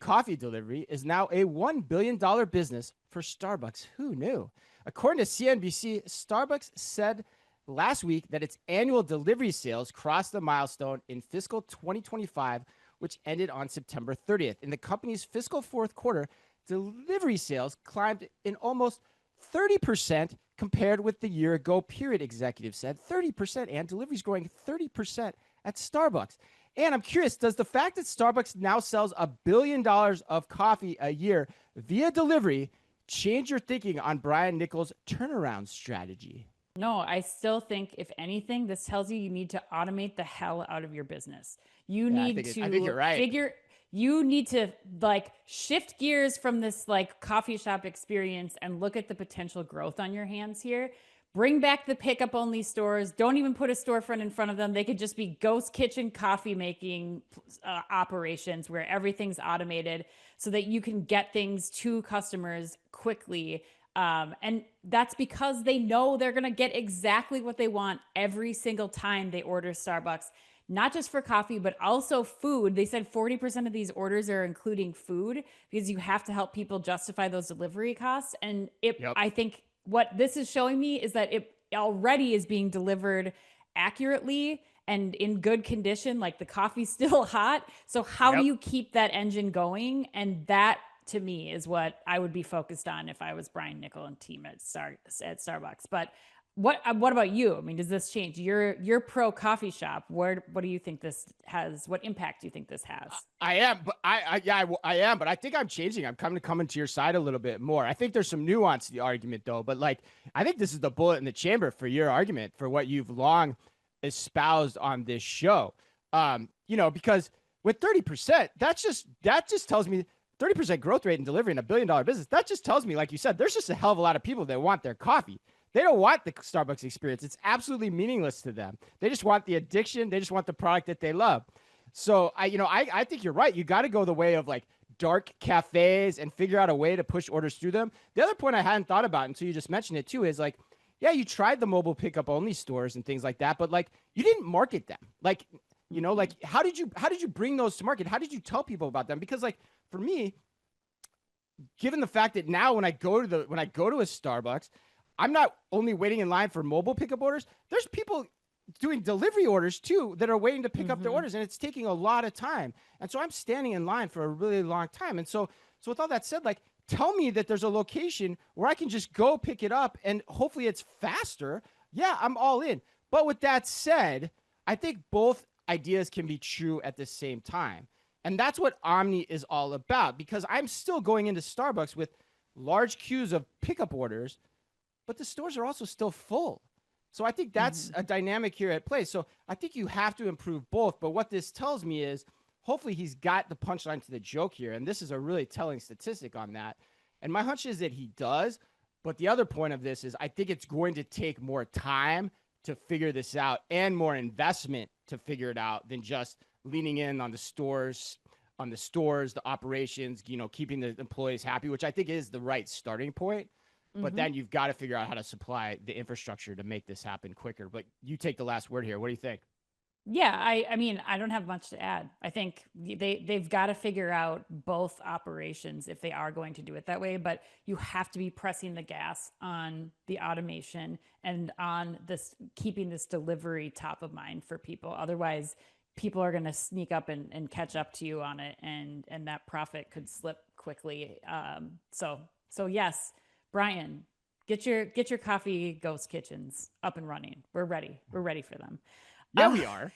coffee delivery is now a $1 billion business for Starbucks. Who knew? According to CNBC, Starbucks said last week that its annual delivery sales crossed the milestone in fiscal 2025, which ended on September 30th. In the company's fiscal fourth quarter, delivery sales climbed in almost 30% compared with the year ago period, executives said. 30%, and deliveries growing 30% at Starbucks. And I'm curious, does the fact that Starbucks now sells $1 billion of coffee a year via delivery change your thinking on Brian Nichol's turnaround strategy? No, I still think, if anything, this tells you need to automate the hell out of your business. You Yeah, need I think to you're right. you need to like shift gears from this like coffee shop experience and look at the potential growth on your hands here. Bring back the pickup only stores. Don't even put a storefront in front of them. They could just be ghost kitchen coffee making operations where everything's automated so that you can get things to customers quickly. And that's because they know they're going to get exactly what they want every single time they order Starbucks, not just for coffee, but also food. They said 40% of these orders are including food because you have to help people justify those delivery costs. And Yep. I think what this is showing me is that it already is being delivered accurately and in good condition. Like the coffee's still hot. So how do Yep. you keep that engine going? And that to me is what I would be focused on if I was Brian Nichol and team at Starbucks. But what about you? I mean, does this change? You're pro coffee shop. What do you think this has? What impact do you think this has? I am, but I am, but I think I'm changing. I'm coming to your side a little bit more. I think there's some nuance to the argument though, but like I think this is the bullet in the chamber for your argument for what you've long espoused on this show. Because with 30%, that just tells me 30% growth rate in delivering $1 billion business. That just tells me, like you said, there's just a hell of a lot of people that want their coffee. They don't want the Starbucks experience. It's absolutely meaningless to them. They just want the addiction. They just want the product that they love. So I think you're right. You got to go the way of like dark cafes and figure out a way to push orders through them. The other point I hadn't thought about until you just mentioned it too is like, yeah, you tried the mobile pickup only stores and things like that, but like you didn't market them. Like, like how did you bring those to market? How did you tell people about them? Because like for me, given the fact that now when I go to a Starbucks, I'm not only waiting in line for mobile pickup orders. There's people doing delivery orders too that are waiting to pick up their orders, and it's taking a lot of time. And so I'm standing in line for a really long time. And so with all that said, like tell me that there's a location where I can just go pick it up and hopefully it's faster. Yeah, I'm all in. But with that said, I think both ideas can be true at the same time. And that's what Omni is all about, because I'm still going into Starbucks with large queues of pickup orders, but the stores are also still full. So I think that's a dynamic here at play. So I think you have to improve both. But what this tells me is hopefully he's got the punchline to the joke here. And this is a really telling statistic on that. And my hunch is that he does. But the other point of this is I think it's going to take more time to figure this out and more investment to figure it out than just leaning in on the stores, the operations, keeping the employees happy, which I think is the right starting point. But then you've got to figure out how to supply the infrastructure to make this happen quicker. But you take the last word here. What do you think? Yeah, I mean, I don't have much to add. I think they've got to figure out both operations if they are going to do it that way, but you have to be pressing the gas on the automation and on this keeping this delivery top of mind for people. Otherwise, people are going to sneak up and catch up to you on it, and that profit could slip quickly. So yes, Brian, get your coffee ghost kitchens up and running. We're ready. We're ready for them. Yeah, we are.